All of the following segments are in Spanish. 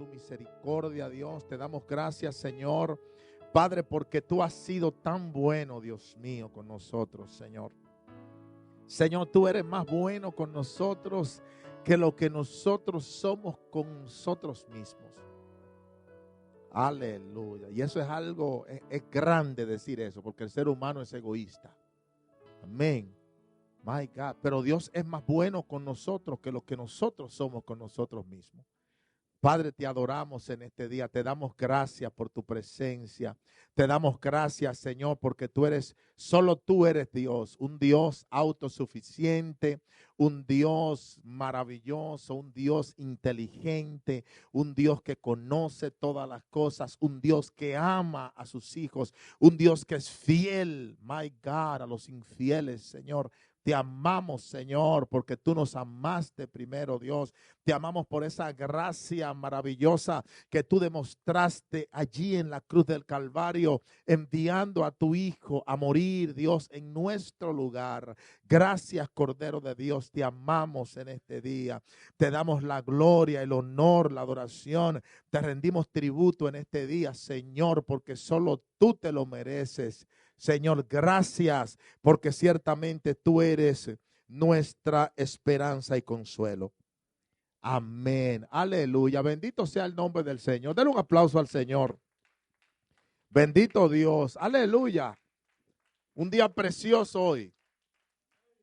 tu misericordia, Dios. Te damos gracias, Señor, Padre, porque tú has sido tan bueno, Dios mío, con nosotros, Señor. Señor, tú eres más bueno con nosotros que lo que nosotros somos con nosotros mismos. Aleluya. Y eso es algo, es grande decir eso, porque el ser humano es egoísta. Amén. My God. Pero Dios es más bueno con nosotros que lo que nosotros somos con nosotros mismos. Padre, te adoramos en este día, te damos gracias por tu presencia, te damos gracias, Señor, porque solo tú eres Dios, un Dios autosuficiente, un Dios maravilloso, un Dios inteligente, un Dios que conoce todas las cosas, un Dios que ama a sus hijos, un Dios que es fiel, my God, a los infieles, Señor. Te amamos, Señor, porque tú nos amaste primero, Dios. Te amamos por esa gracia maravillosa que tú demostraste allí en la cruz del Calvario, enviando a tu Hijo a morir, Dios, en nuestro lugar. Gracias, Cordero de Dios. Te amamos en este día. Te damos la gloria, el honor, la adoración. Te rendimos tributo en este día, Señor, porque solo tú te lo mereces. Señor, gracias, porque ciertamente tú eres nuestra esperanza y consuelo. Amén. Aleluya. Bendito sea el nombre del Señor. Denle un aplauso al Señor. Bendito Dios. Aleluya. Un día precioso hoy.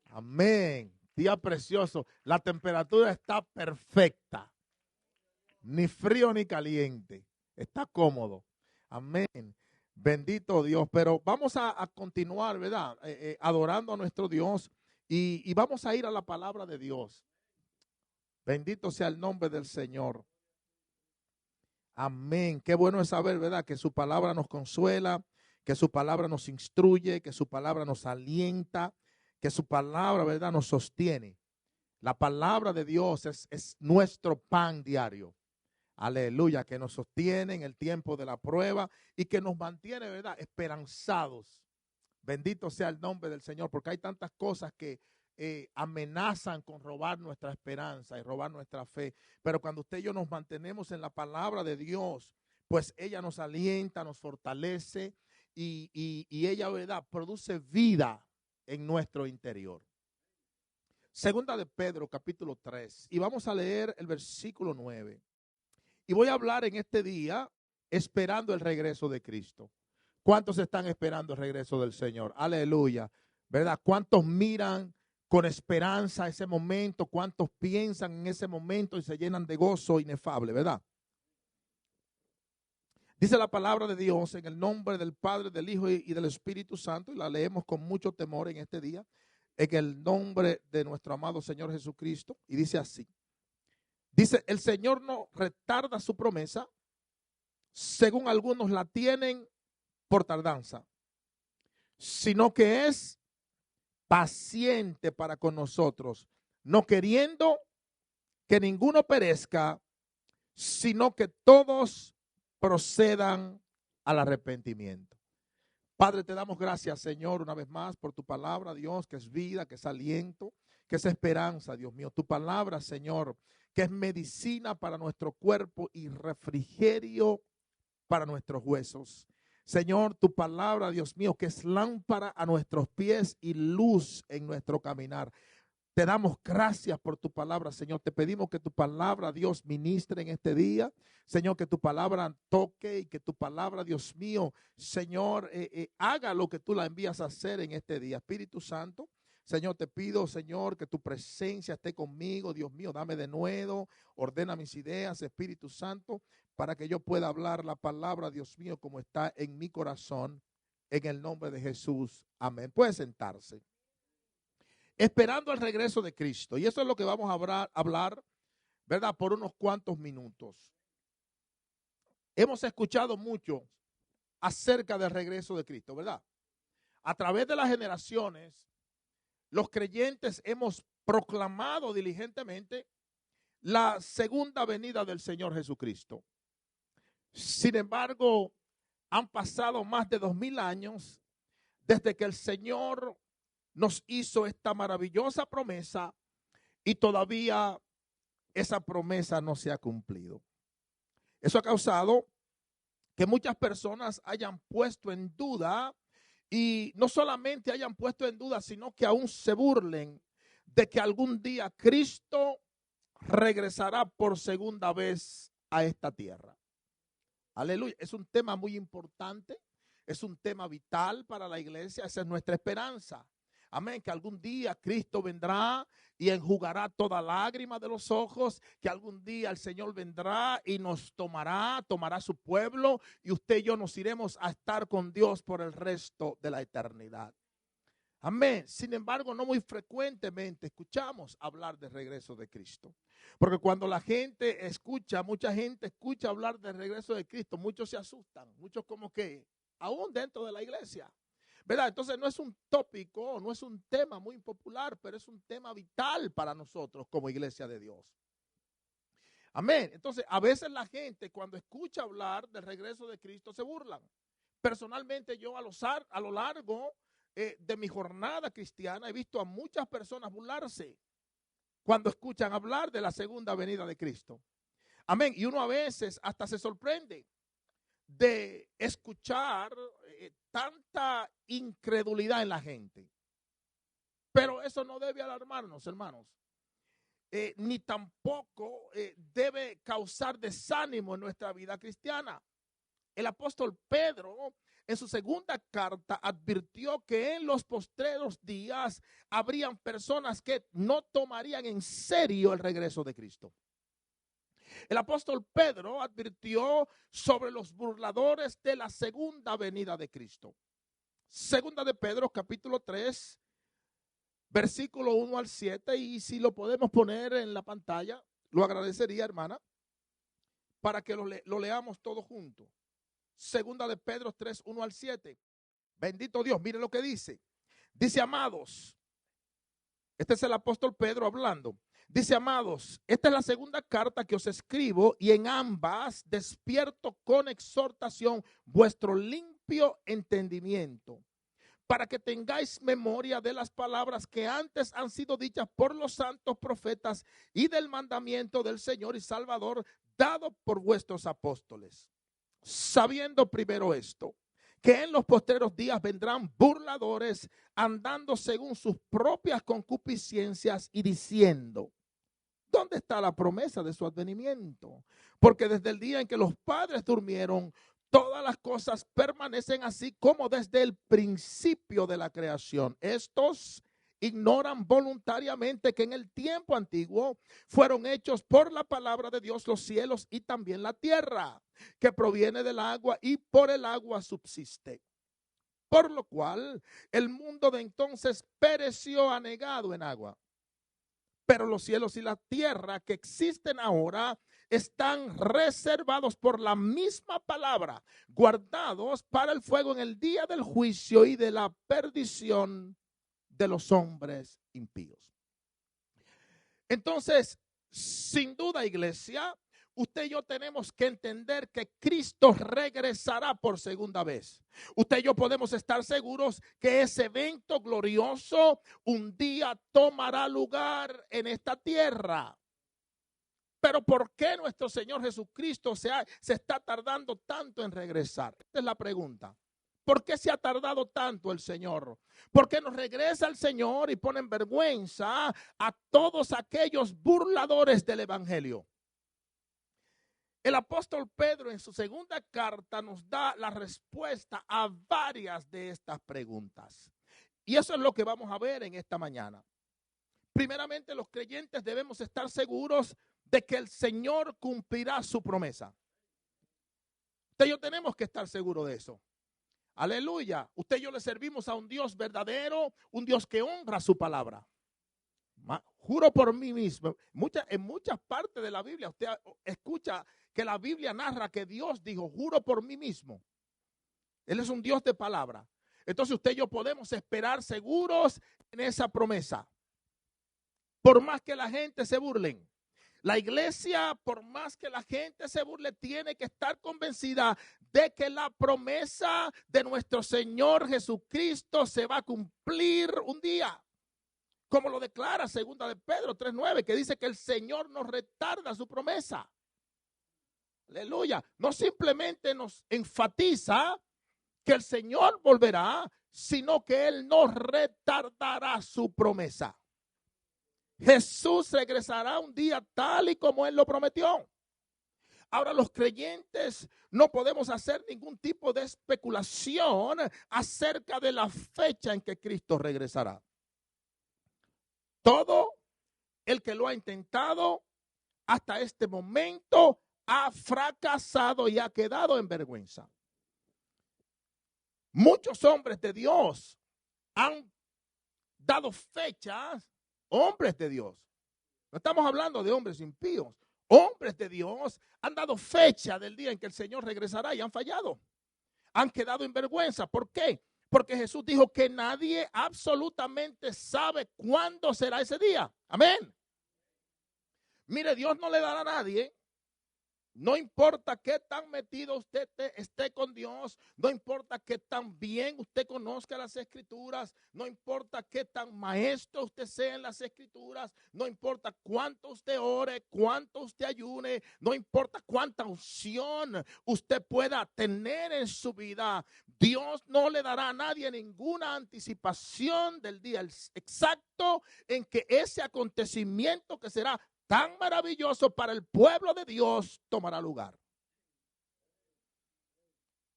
Amén. Día precioso. La temperatura está perfecta. Ni frío ni caliente. Está cómodo. Amén. Bendito Dios, pero vamos a continuar, ¿verdad? Adorando a nuestro Dios y vamos a ir a la palabra de Dios. Bendito sea el nombre del Señor. Amén. Qué bueno es saber, ¿verdad? Que su palabra nos consuela, que su palabra nos instruye, que su palabra nos alienta, que su palabra, ¿verdad? Nos sostiene. La palabra de Dios es nuestro pan diario. Aleluya, que nos sostiene en el tiempo de la prueba y que nos mantiene, ¿verdad?, esperanzados. Bendito sea el nombre del Señor, porque hay tantas cosas que amenazan con robar nuestra esperanza y robar nuestra fe. Pero cuando usted y yo nos mantenemos en la palabra de Dios, pues ella nos alienta, nos fortalece y ella, ¿verdad?, produce vida en nuestro interior. Segunda de Pedro, capítulo 3, y vamos a leer el versículo 9. Y voy a hablar en este día esperando el regreso de Cristo. ¿Cuántos están esperando el regreso del Señor? Aleluya, ¿verdad? ¿Cuántos miran con esperanza ese momento? ¿Cuántos piensan en ese momento y se llenan de gozo inefable, verdad? Dice la palabra de Dios en el nombre del Padre, del Hijo y del Espíritu Santo, y la leemos con mucho temor en este día, en el nombre de nuestro amado Señor Jesucristo, y dice así. Dice, el Señor no retarda su promesa, según algunos la tienen por tardanza, sino que es paciente para con nosotros, no queriendo que ninguno perezca, sino que todos procedan al arrepentimiento. Padre, te damos gracias, Señor, una vez más por tu palabra, Dios, que es vida, que es aliento, que es esperanza, Dios mío. Tu palabra, Señor, que es medicina para nuestro cuerpo y refrigerio para nuestros huesos. Señor, tu palabra, Dios mío, que es lámpara a nuestros pies y luz en nuestro caminar. Te damos gracias por tu palabra, Señor. Te pedimos que tu palabra, Dios, ministre en este día. Señor, que tu palabra toque y que tu palabra, Dios mío, Señor, haga lo que tú la envías a hacer en este día. Espíritu Santo, Señor, te pido, Señor, que tu presencia esté conmigo. Dios mío, dame de nuevo, ordena mis ideas, Espíritu Santo, para que yo pueda hablar la palabra, Dios mío, como está en mi corazón, en el nombre de Jesús. Amén. Puede sentarse. Esperando el regreso de Cristo. Y eso es lo que vamos a hablar, ¿verdad? Por unos cuantos minutos. Hemos escuchado mucho acerca del regreso de Cristo, ¿verdad? A través de las generaciones, los creyentes hemos proclamado diligentemente la segunda venida del Señor Jesucristo. Sin embargo, han pasado más de 2000 años desde que el Señor nos hizo esta maravillosa promesa y todavía esa promesa no se ha cumplido. Eso ha causado que muchas personas hayan puesto en duda, y no solamente hayan puesto en duda, sino que aún se burlen de que algún día Cristo regresará por segunda vez a esta tierra. Aleluya. Es un tema muy importante, es un tema vital para la iglesia, esa es nuestra esperanza. Amén, que algún día Cristo vendrá y enjugará toda lágrima de los ojos, que algún día el Señor vendrá y nos tomará su pueblo, y usted y yo nos iremos a estar con Dios por el resto de la eternidad. Amén. Sin embargo, no muy frecuentemente escuchamos hablar del regreso de Cristo. Porque cuando la gente escucha, mucha gente escucha hablar del regreso de Cristo, muchos se asustan, muchos como que, aún dentro de la iglesia, ¿verdad? Entonces no es un tópico, no es un tema muy popular, pero es un tema vital para nosotros como iglesia de Dios. Amén. Entonces, a veces la gente cuando escucha hablar del regreso de Cristo se burlan. Personalmente yo a lo largo de mi jornada cristiana he visto a muchas personas burlarse cuando escuchan hablar de la segunda venida de Cristo. Amén. Y uno a veces hasta se sorprende de escuchar tanta incredulidad en la gente. Pero eso no debe alarmarnos, hermanos. Ni tampoco debe causar desánimo en nuestra vida cristiana. El apóstol Pedro, en su segunda carta, advirtió que en los postreros días habrían personas que no tomarían en serio el regreso de Cristo. El apóstol Pedro advirtió sobre los burladores de la segunda venida de Cristo. Segunda de Pedro, capítulo 3, versículo 1 al 7, y si lo podemos poner en la pantalla, lo agradecería, hermana, para que lo leamos todos juntos. Segunda de Pedro 3, 1 al 7. Bendito Dios, mire lo que dice. Dice, amados, este es el apóstol Pedro hablando. Dice, amados, esta es la segunda carta que os escribo, y en ambas despierto con exhortación vuestro limpio entendimiento, para que tengáis memoria de las palabras que antes han sido dichas por los santos profetas y del mandamiento del Señor y Salvador dado por vuestros apóstoles. Sabiendo primero esto, que en los postreros días vendrán burladores andando según sus propias concupiscencias y diciendo, ¿dónde está la promesa de su advenimiento? Porque desde el día en que los padres durmieron, todas las cosas permanecen así como desde el principio de la creación. Estos ignoran voluntariamente que en el tiempo antiguo fueron hechos por la palabra de Dios los cielos y también la tierra, que proviene del agua y por el agua subsiste. Por lo cual el mundo de entonces pereció anegado en agua. Pero los cielos y la tierra que existen ahora están reservados por la misma palabra, guardados para el fuego en el día del juicio y de la perdición de los hombres impíos. Entonces, sin duda, iglesia, usted y yo tenemos que entender que Cristo regresará por segunda vez. Usted y yo podemos estar seguros que ese evento glorioso un día tomará lugar en esta tierra. Pero ¿por qué nuestro Señor Jesucristo se está tardando tanto en regresar? Esta es la pregunta. ¿Por qué se ha tardado tanto el Señor? ¿Por qué nos regresa el Señor y pone en vergüenza a todos aquellos burladores del evangelio? El apóstol Pedro en su segunda carta nos da la respuesta a varias de estas preguntas. Y eso es lo que vamos a ver en esta mañana. Primeramente, los creyentes debemos estar seguros de que el Señor cumplirá su promesa. Usted y yo tenemos que estar seguros de eso. Aleluya. Usted y yo le servimos a un Dios verdadero, un Dios que honra su palabra. Juro por mí mismo. En muchas partes de la Biblia usted escucha que la Biblia narra que Dios dijo, juro por mí mismo. Él es un Dios de palabra. Entonces usted y yo podemos esperar seguros en esa promesa. Por más que la gente se burlen. La iglesia, por más que la gente se burle, tiene que estar convencida de que la promesa de nuestro Señor Jesucristo se va a cumplir un día. Como lo declara segunda de Pedro 3:9, que dice que el Señor no retarda su promesa. Aleluya. No simplemente nos enfatiza que el Señor volverá, sino que Él no retardará su promesa. Jesús regresará un día tal y como Él lo prometió. Ahora los creyentes no podemos hacer ningún tipo de especulación acerca de la fecha en que Cristo regresará. Todo el que lo ha intentado hasta este momento ha fracasado y ha quedado en vergüenza. Muchos hombres de Dios han dado fechas, hombres de Dios. No estamos hablando de hombres impíos. Hombres de Dios han dado fecha del día en que el Señor regresará y han fallado. Han quedado en vergüenza. ¿Por qué? Porque Jesús dijo que nadie absolutamente sabe cuándo será ese día. Amén. Mire, Dios no le dará a nadie. No importa qué tan metido usted esté con Dios, no importa qué tan bien usted conozca las Escrituras, no importa qué tan maestro usted sea en las Escrituras, no importa cuánto usted ore, cuánto usted ayune, no importa cuánta unción usted pueda tener en su vida, Dios no le dará a nadie ninguna anticipación del día exacto en que ese acontecimiento que será tan maravilloso para el pueblo de Dios tomará lugar.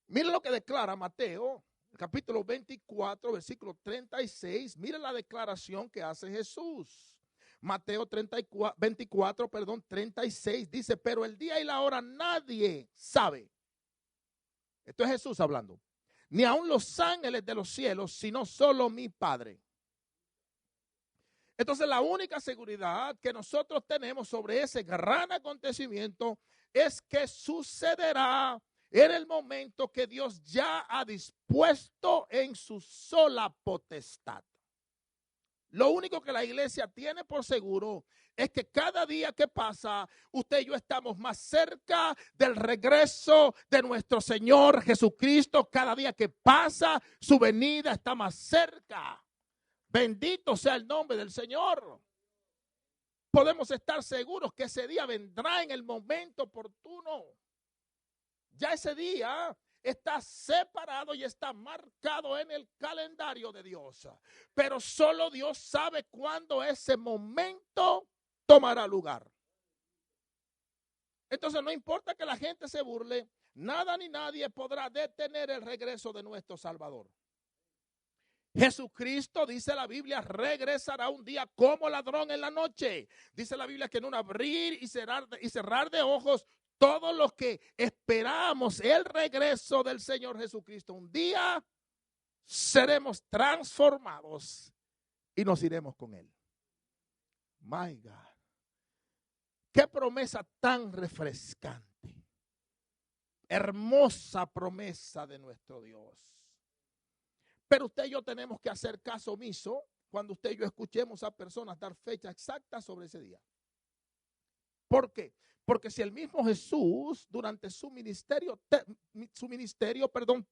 Miren lo que declara Mateo, capítulo 24, versículo 36. Miren la declaración que hace Jesús. Mateo 24, 36 dice, pero el día y la hora nadie sabe. Esto es Jesús hablando. Ni aun los ángeles de los cielos, sino solo mi Padre. Entonces la única seguridad que nosotros tenemos sobre ese gran acontecimiento es que sucederá en el momento que Dios ya ha dispuesto en su sola potestad. Lo único que la iglesia tiene por seguro es que cada día que pasa, usted y yo estamos más cerca del regreso de nuestro Señor Jesucristo. Cada día que pasa, su venida está más cerca. Bendito sea el nombre del Señor. Podemos estar seguros que ese día vendrá en el momento oportuno. Ya ese día está separado y está marcado en el calendario de Dios. Pero solo Dios sabe cuándo ese momento tomará lugar. Entonces no importa que la gente se burle, nada ni nadie podrá detener el regreso de nuestro Salvador. Jesucristo, dice la Biblia, regresará un día como ladrón en la noche. Dice la Biblia que en un abrir y cerrar de ojos, todos los que esperamos el regreso del Señor Jesucristo, un día seremos transformados y nos iremos con Él. My God. Qué promesa tan refrescante. Hermosa promesa de nuestro Dios. Pero usted y yo tenemos que hacer caso omiso cuando usted y yo escuchemos a personas dar fecha exacta sobre ese día. ¿Por qué? Porque si el mismo Jesús durante su ministerio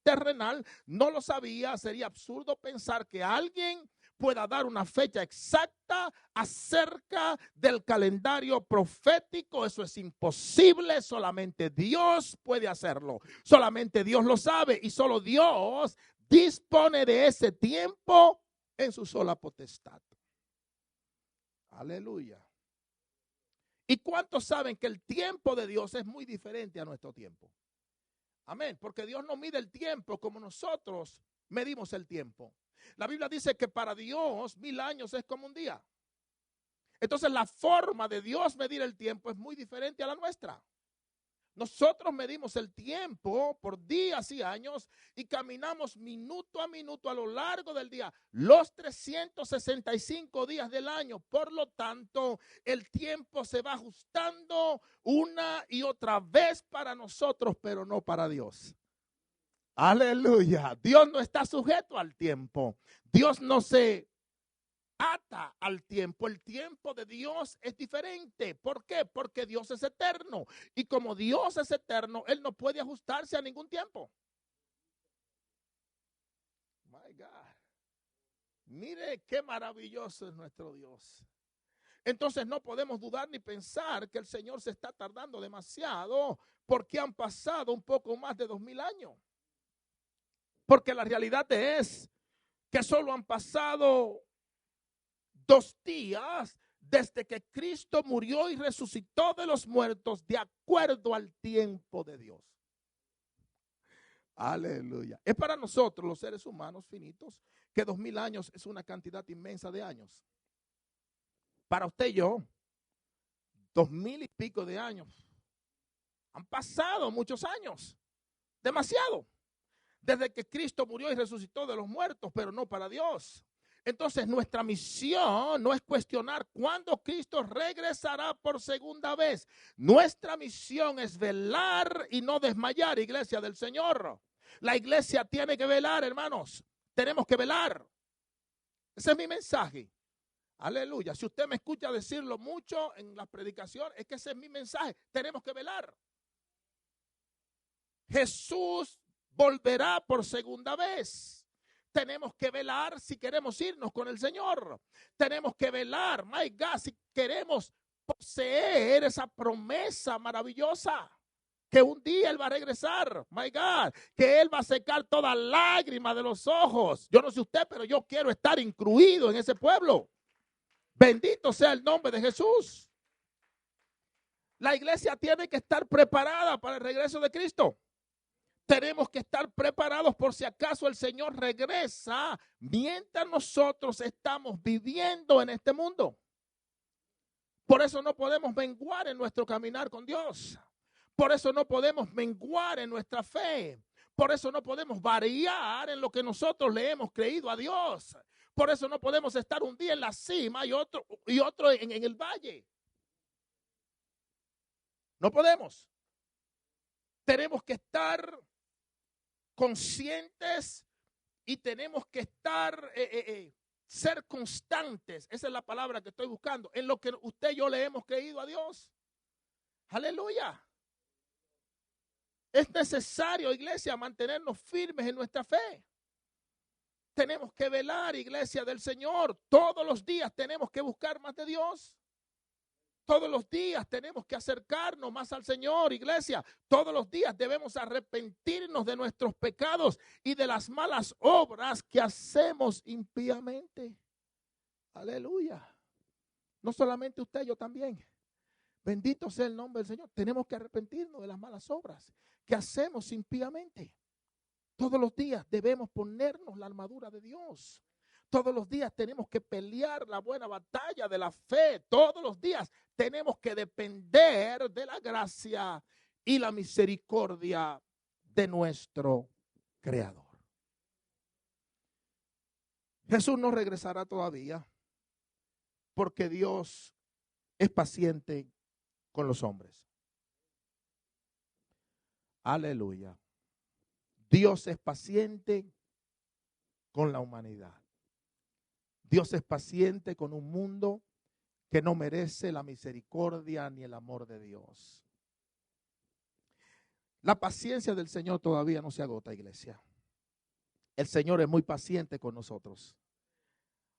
terrenal no lo sabía, sería absurdo pensar que alguien pueda dar una fecha exacta acerca del calendario profético. Eso es imposible, solamente Dios puede hacerlo. Solamente Dios lo sabe y solo Dios dispone de ese tiempo en su sola potestad. Aleluya. ¿Y cuántos saben que el tiempo de Dios es muy diferente a nuestro tiempo? Amén, porque Dios no mide el tiempo como nosotros medimos el tiempo. La Biblia dice que para Dios 1000 años es como un día. Entonces la forma de Dios medir el tiempo es muy diferente a la nuestra. Nosotros medimos el tiempo por días y años y caminamos minuto a minuto a lo largo del día, los 365 días del año. Por lo tanto, el tiempo se va ajustando una y otra vez para nosotros, pero no para Dios. Aleluya. Dios no está sujeto al tiempo. Dios no se ata al tiempo. El tiempo de Dios es diferente. ¿Por qué? Porque Dios es eterno. Y como Dios es eterno, Él no puede ajustarse a ningún tiempo. My God. Mire qué maravilloso es nuestro Dios. Entonces no podemos dudar ni pensar que el Señor se está tardando demasiado porque han pasado un poco más de 2000 años. Porque la realidad es que solo han pasado 2 días desde que Cristo murió y resucitó de los muertos de acuerdo al tiempo de Dios. Aleluya. Es para nosotros los seres humanos finitos que 2000 años es una cantidad inmensa de años. Para usted y yo, 2000 y pico de años. Han pasado muchos años. Demasiado. Desde que Cristo murió y resucitó de los muertos, pero no para Dios. Entonces nuestra misión no es cuestionar cuándo Cristo regresará por segunda vez. Nuestra misión es velar y no desmayar, iglesia del Señor. La iglesia tiene que velar, hermanos. Tenemos que velar. Ese es mi mensaje. Aleluya. Si usted me escucha decirlo mucho en la predicación, es que ese es mi mensaje. Tenemos que velar. Jesús volverá por segunda vez. Tenemos que velar si queremos irnos con el Señor. Tenemos que velar, my God, si queremos poseer esa promesa maravillosa. Que un día Él va a regresar, my God, que Él va a secar toda lágrima de los ojos. Yo no sé usted, pero yo quiero estar incluido en ese pueblo. Bendito sea el nombre de Jesús. La iglesia tiene que estar preparada para el regreso de Cristo. Tenemos que estar preparados por si acaso el Señor regresa mientras nosotros estamos viviendo en este mundo. Por eso no podemos menguar en nuestro caminar con Dios. Por eso no podemos menguar en nuestra fe. Por eso no podemos variar en lo que nosotros le hemos creído a Dios. Por eso no podemos estar un día en la cima y otro en el valle. No podemos. Tenemos que estar conscientes y tenemos que estar, ser constantes. Esa es la palabra que estoy buscando. En lo que usted y yo le hemos creído a Dios. Aleluya. Es necesario, iglesia, mantenernos firmes en nuestra fe. Tenemos que velar, iglesia del Señor. Todos los días tenemos que buscar más de Dios. Todos los días tenemos que acercarnos más al Señor, iglesia. Todos los días debemos arrepentirnos de nuestros pecados y de las malas obras que hacemos impíamente. Aleluya. No solamente usted, yo también. Bendito sea el nombre del Señor. Tenemos que arrepentirnos de las malas obras que hacemos impíamente. Todos los días debemos ponernos la armadura de Dios. Todos los días tenemos que pelear la buena batalla de la fe. Todos los días tenemos que depender de la gracia y la misericordia de nuestro Creador. Jesús no regresará todavía porque Dios es paciente con los hombres. Aleluya. Dios es paciente con la humanidad. Dios es paciente con un mundo que no merece la misericordia ni el amor de Dios. La paciencia del Señor todavía no se agota, iglesia. El Señor es muy paciente con nosotros.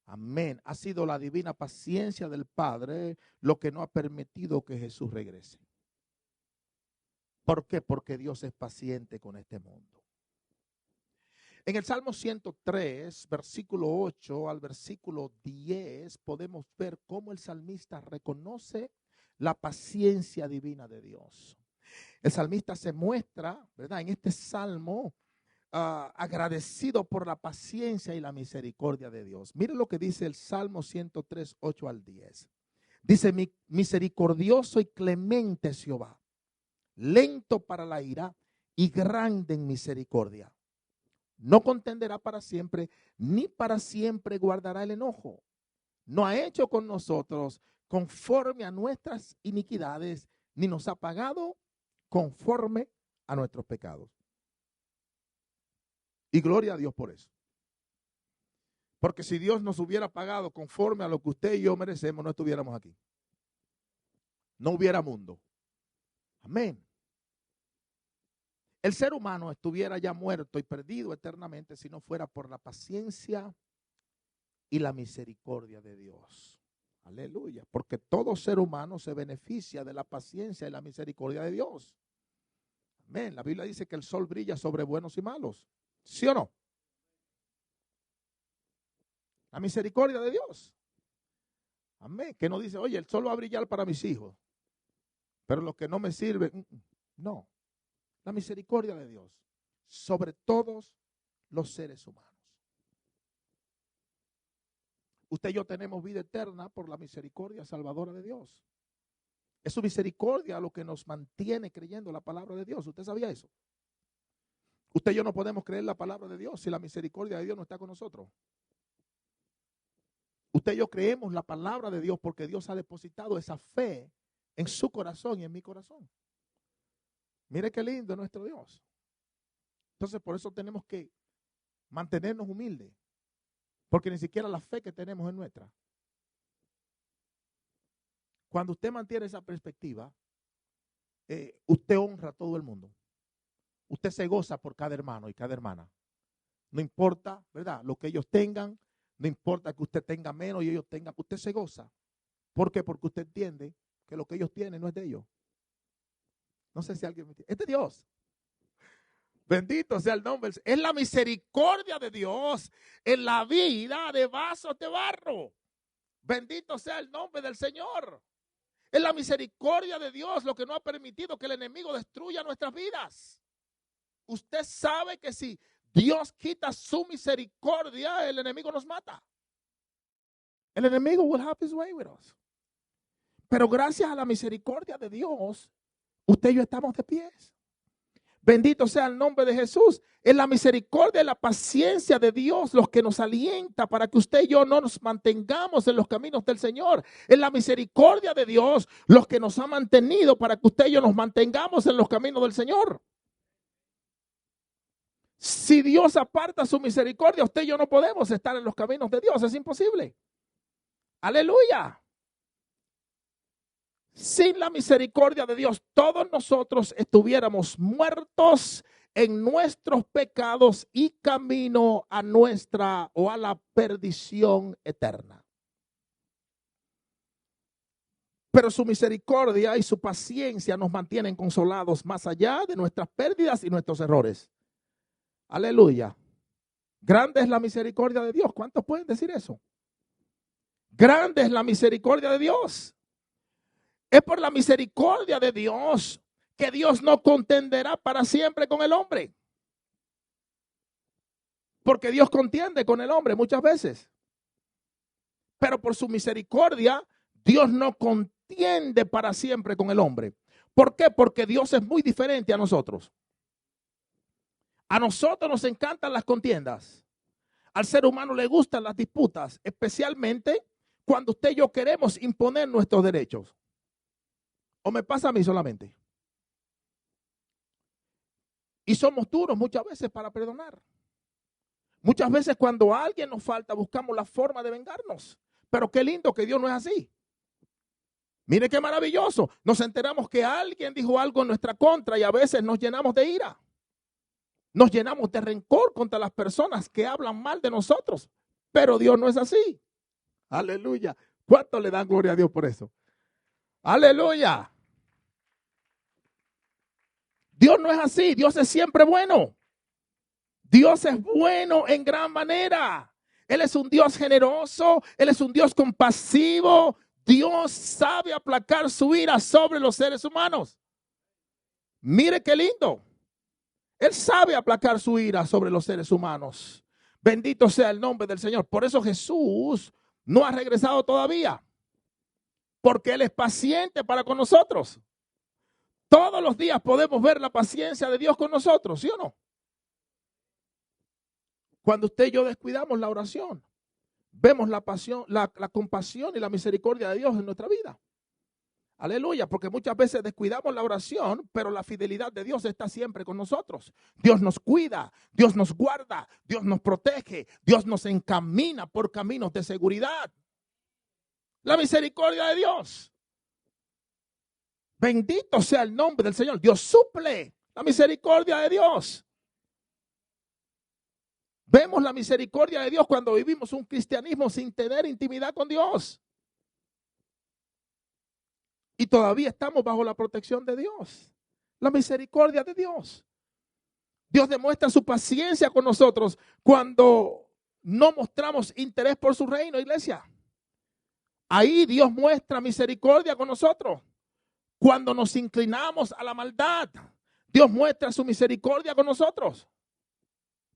Amén. Ha sido la divina paciencia del Padre lo que no ha permitido que Jesús regrese. ¿Por qué? Porque Dios es paciente con este mundo. En el Salmo 103, versículo 8 al versículo 10, podemos ver cómo el salmista reconoce la paciencia divina de Dios. El salmista se muestra, ¿verdad?, en este salmo agradecido por la paciencia y la misericordia de Dios. Mire lo que dice el Salmo 103, 8 al 10. Dice, misericordioso y clemente es Jehová, lento para la ira y grande en misericordia. No contenderá para siempre, ni para siempre guardará el enojo. No ha hecho con nosotros conforme a nuestras iniquidades, ni nos ha pagado conforme a nuestros pecados. Y gloria a Dios por eso. Porque si Dios nos hubiera pagado conforme a lo que usted y yo merecemos, no estuviéramos aquí. No hubiera mundo. Amén. El ser humano estuviera ya muerto y perdido eternamente si no fuera por la paciencia y la misericordia de Dios. Aleluya. Porque todo ser humano se beneficia de la paciencia y la misericordia de Dios. Amén. La Biblia dice que el sol brilla sobre buenos y malos. ¿Sí o no? La misericordia de Dios. Amén. Que no dice, oye, el sol va a brillar para mis hijos, pero los que no me sirven. No. La misericordia de Dios sobre todos los seres humanos. Usted y yo tenemos vida eterna por la misericordia salvadora de Dios. Es su misericordia lo que nos mantiene creyendo la palabra de Dios. ¿Usted sabía eso? Usted y yo no podemos creer la palabra de Dios si la misericordia de Dios no está con nosotros. Usted y yo creemos la palabra de Dios porque Dios ha depositado esa fe en su corazón y en mi corazón. Mire qué lindo es nuestro Dios. Entonces por eso tenemos que mantenernos humildes. Porque ni siquiera la fe que tenemos es nuestra. Cuando usted mantiene esa perspectiva, usted honra a todo el mundo. Usted se goza por cada hermano y cada hermana. No importa, ¿verdad? Lo que ellos tengan, no importa que usted tenga menos y ellos tengan, usted se goza. ¿Por qué? Porque usted entiende que lo que ellos tienen no es de ellos. No sé si alguien me entiende. Es de Dios. Bendito sea el nombre. Es la misericordia de Dios en la vida de vasos de barro. Bendito sea el nombre del Señor. Es la misericordia de Dios lo que no ha permitido que el enemigo destruya nuestras vidas. Usted sabe que si Dios quita su misericordia, el enemigo nos mata. El enemigo will have his way with us. Pero gracias a la misericordia de Dios, usted y yo estamos de pies. Bendito sea el nombre de Jesús. Es la misericordia y la paciencia de Dios los que nos alienta para que usted y yo no nos mantengamos en los caminos del Señor. Es la misericordia de Dios los que nos ha mantenido para que usted y yo nos mantengamos en los caminos del Señor. Si Dios aparta su misericordia, usted y yo no podemos estar en los caminos de Dios. Es imposible. Aleluya. Sin la misericordia de Dios, todos nosotros estuviéramos muertos en nuestros pecados y camino a nuestra o a la perdición eterna. Pero su misericordia y su paciencia nos mantienen consolados más allá de nuestras pérdidas y nuestros errores. Aleluya. Grande es la misericordia de Dios. ¿Cuántos pueden decir eso? Grande es la misericordia de Dios. Es por la misericordia de Dios que Dios no contenderá para siempre con el hombre. Porque Dios contiende con el hombre muchas veces. Pero por su misericordia, Dios no contiende para siempre con el hombre. ¿Por qué? Porque Dios es muy diferente a nosotros. A nosotros nos encantan las contiendas. Al ser humano le gustan las disputas, especialmente cuando usted y yo queremos imponer nuestros derechos. ¿O me pasa a mí solamente? Y somos duros muchas veces para perdonar. Muchas veces cuando a alguien nos falta buscamos la forma de vengarnos. Pero qué lindo que Dios no es así. Mire qué maravilloso. Nos enteramos que alguien dijo algo en nuestra contra y a veces nos llenamos de ira. Nos llenamos de rencor contra las personas que hablan mal de nosotros. Pero Dios no es así. Aleluya. ¿Cuánto le dan gloria a Dios por eso? Aleluya. Dios no es así. Dios es siempre bueno. Dios es bueno en gran manera. Él es un Dios generoso. Él es un Dios compasivo. Dios sabe aplacar su ira sobre los seres humanos. Mire qué lindo. Él sabe aplacar su ira sobre los seres humanos. Bendito sea el nombre del Señor. Por eso Jesús no ha regresado todavía. Porque Él es paciente para con nosotros. Todos los días podemos ver la paciencia de Dios con nosotros, ¿sí o no? Cuando usted y yo descuidamos la oración, vemos la compasión y la misericordia de Dios en nuestra vida. Aleluya, porque muchas veces descuidamos la oración, pero la fidelidad de Dios está siempre con nosotros. Dios nos cuida, Dios nos guarda, Dios nos protege, Dios nos encamina por caminos de seguridad. La misericordia de Dios. Bendito sea el nombre del Señor. Dios suple la misericordia de Dios. Vemos la misericordia de Dios cuando vivimos un cristianismo sin tener intimidad con Dios. Y todavía estamos bajo la protección de Dios, la misericordia de Dios. Dios demuestra su paciencia con nosotros cuando no mostramos interés por su reino, iglesia. Ahí Dios muestra misericordia con nosotros. Cuando nos inclinamos a la maldad, Dios muestra su misericordia con nosotros.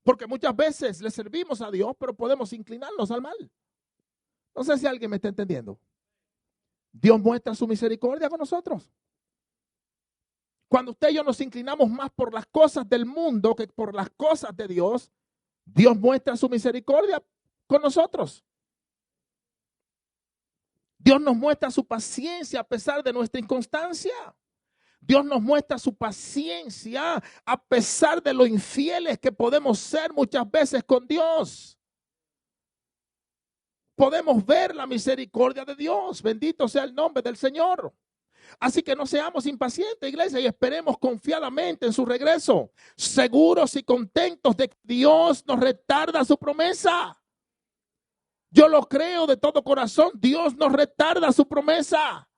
Porque muchas veces le servimos a Dios, pero podemos inclinarnos al mal. No sé si alguien me está entendiendo. Dios muestra su misericordia con nosotros. Cuando usted y yo nos inclinamos más por las cosas del mundo que por las cosas de Dios, Dios muestra su misericordia con nosotros. Dios nos muestra su paciencia a pesar de nuestra inconstancia. Dios nos muestra su paciencia a pesar de lo infieles que podemos ser muchas veces con Dios. Podemos ver la misericordia de Dios. Bendito sea el nombre del Señor. Así que no seamos impacientes, iglesia, y esperemos confiadamente en su regreso, seguros y contentos de que Dios nos retarda su promesa. Yo lo creo de todo corazón. Dios nos retarda su promesa.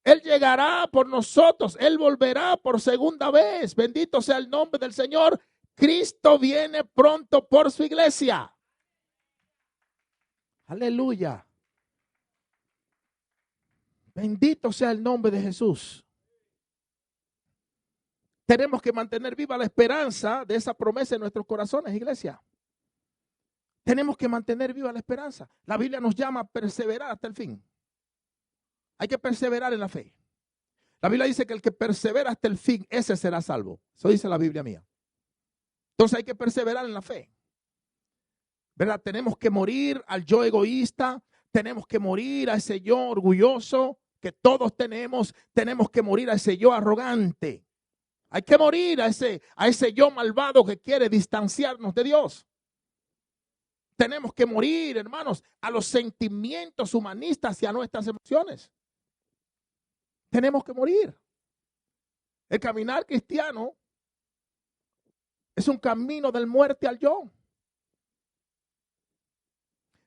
Él llegará por nosotros. Él volverá por segunda vez. Bendito sea el nombre del Señor. Cristo viene pronto por su iglesia. Aleluya. Bendito sea el nombre de Jesús. Tenemos que mantener viva la esperanza de esa promesa en nuestros corazones, iglesia. Tenemos que mantener viva la esperanza. La Biblia nos llama a perseverar hasta el fin. Hay que perseverar en la fe. La Biblia dice que el que persevera hasta el fin, ese será salvo. Eso dice la Biblia mía. Entonces hay que perseverar en la fe. ¿Verdad? Tenemos que morir al yo egoísta. Tenemos que morir a ese yo orgulloso que todos tenemos. Tenemos que morir a ese yo arrogante. Hay que morir a ese yo malvado que quiere distanciarnos de Dios. Tenemos que morir, hermanos, a los sentimientos humanistas y a nuestras emociones. Tenemos que morir. El caminar cristiano es un camino del muerte al yo.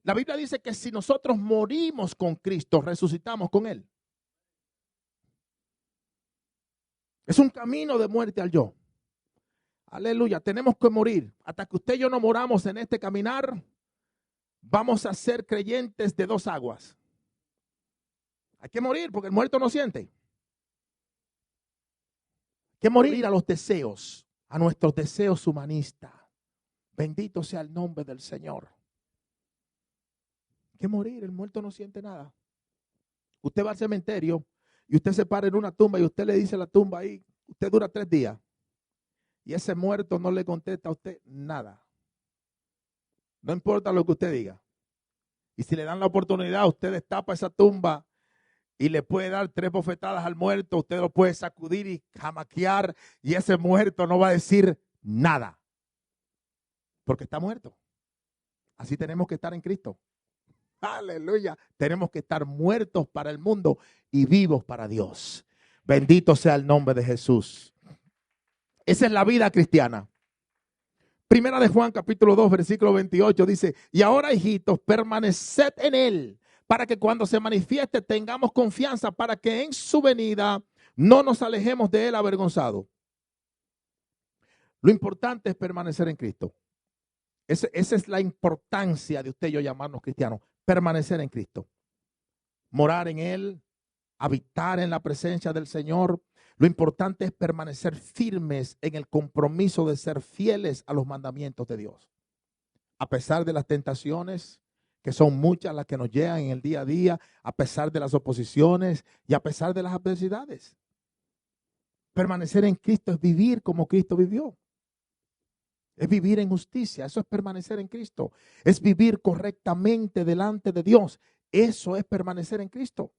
La Biblia dice que si nosotros morimos con Cristo, resucitamos con Él. Es un camino de muerte al yo. Aleluya, tenemos que morir. Hasta que usted y yo no moramos en este caminar, vamos a ser creyentes de dos aguas. Hay que morir porque el muerto no siente. Hay que morir a los deseos, a nuestros deseos humanistas. Bendito sea el nombre del Señor. Hay que morir, el muerto no siente nada. Usted va al cementerio y usted se para en una tumba y usted le dice a la tumba ahí, usted dura 3 días. Y ese muerto no le contesta a usted nada. No importa lo que usted diga. Y si le dan la oportunidad, usted destapa esa tumba y le puede dar 3 bofetadas al muerto. Usted lo puede sacudir y jamaquear y ese muerto no va a decir nada. Porque está muerto. Así tenemos que estar en Cristo. Aleluya. Tenemos que estar muertos para el mundo y vivos para Dios. Bendito sea el nombre de Jesús. Esa es la vida cristiana. Primera de Juan capítulo 2 versículo 28 dice, y ahora hijitos, permaneced en Él, para que cuando se manifieste tengamos confianza, para que en su venida no nos alejemos de Él avergonzados. Lo importante es permanecer en Cristo. Esa es la importancia de usted y yo llamarnos cristianos. Permanecer en Cristo. Morar en Él, habitar en la presencia del Señor. Lo importante es permanecer firmes en el compromiso de ser fieles a los mandamientos de Dios. A pesar de las tentaciones, que son muchas las que nos llegan en el día a día, a pesar de las oposiciones y a pesar de las adversidades. Permanecer en Cristo es vivir como Cristo vivió. Es vivir en justicia, eso es permanecer en Cristo. Es vivir correctamente delante de Dios. Eso es permanecer en Cristo.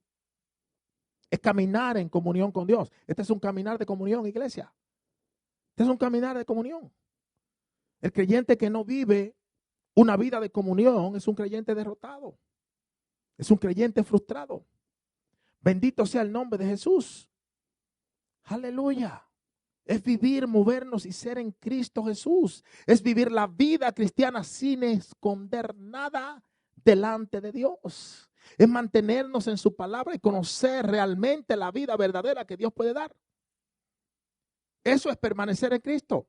Es caminar en comunión con Dios. Este es un caminar de comunión, iglesia. Este es un caminar de comunión. El creyente que no vive una vida de comunión es un creyente derrotado. Es un creyente frustrado. Bendito sea el nombre de Jesús. Aleluya. Es vivir, movernos y ser en Cristo Jesús. Es vivir la vida cristiana sin esconder nada delante de Dios. Es mantenernos en su palabra y conocer realmente la vida verdadera que Dios puede dar. Eso es permanecer en Cristo.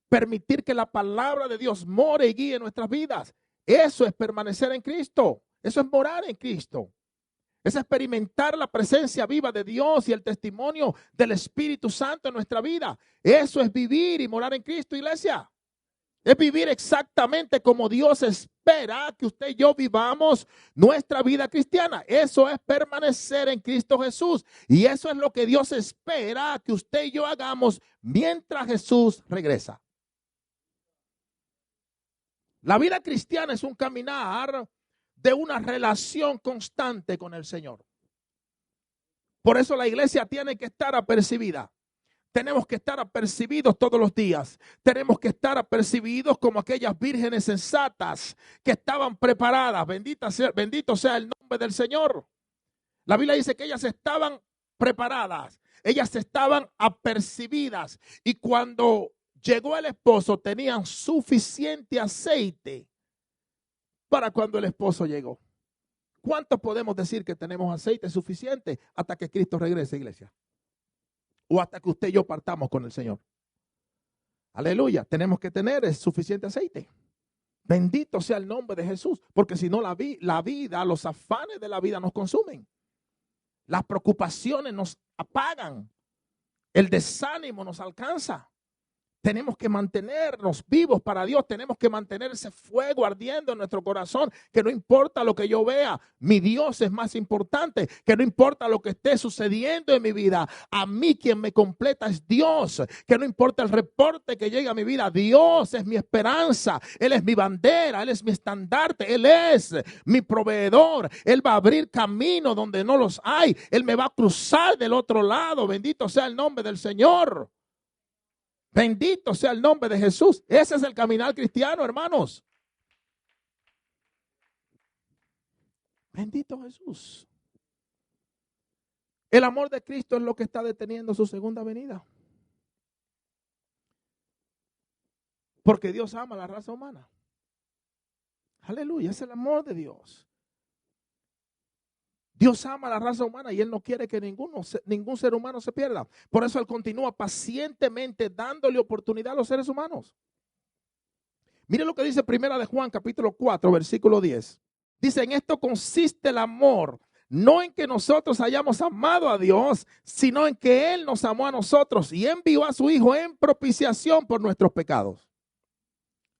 Permitir que la palabra de Dios more y guíe nuestras vidas. Eso es permanecer en Cristo. Eso es morar en Cristo. Es experimentar la presencia viva de Dios y el testimonio del Espíritu Santo en nuestra vida. Eso es vivir y morar en Cristo, iglesia. Es vivir exactamente como Dios espera que usted y yo vivamos nuestra vida cristiana. Eso es permanecer en Cristo Jesús. Y eso es lo que Dios espera que usted y yo hagamos mientras Jesús regresa. La vida cristiana es un caminar de una relación constante con el Señor. Por eso la iglesia tiene que estar apercibida. Tenemos que estar apercibidos todos los días. Tenemos que estar apercibidos como aquellas vírgenes sensatas que estaban preparadas. Bendito sea el nombre del Señor. La Biblia dice que ellas estaban preparadas. Ellas estaban apercibidas. Y cuando llegó el esposo, tenían suficiente aceite para cuando el esposo llegó. ¿Cuántos podemos decir que tenemos aceite suficiente hasta que Cristo regrese, iglesia? O hasta que usted y yo partamos con el Señor. Aleluya, tenemos que tener suficiente aceite. Bendito sea el nombre de Jesús, porque si no la vida, los afanes de la vida nos consumen. Las preocupaciones nos apagan. El desánimo nos alcanza. Tenemos que mantenernos vivos para Dios. Tenemos que mantener ese fuego ardiendo en nuestro corazón. Que no importa lo que yo vea, mi Dios es más importante. Que no importa lo que esté sucediendo en mi vida, a mí quien me completa es Dios. Que no importa el reporte que llegue a mi vida, Dios es mi esperanza. Él es mi bandera, Él es mi estandarte, Él es mi proveedor. Él va a abrir camino donde no los hay. Él me va a cruzar del otro lado. Bendito sea el nombre del Señor. Bendito sea el nombre de Jesús. Ese es el caminar cristiano, hermanos. Bendito Jesús. El amor de Cristo es lo que está deteniendo su segunda venida. Porque Dios ama a la raza humana. Aleluya, es el amor de Dios. Dios ama a la raza humana y Él no quiere que ningún ser humano se pierda. Por eso Él continúa pacientemente dándole oportunidad a los seres humanos. Mire lo que dice Primera de Juan, capítulo 4, versículo 10. Dice, en esto consiste el amor, no en que nosotros hayamos amado a Dios, sino en que Él nos amó a nosotros y envió a su Hijo en propiciación por nuestros pecados.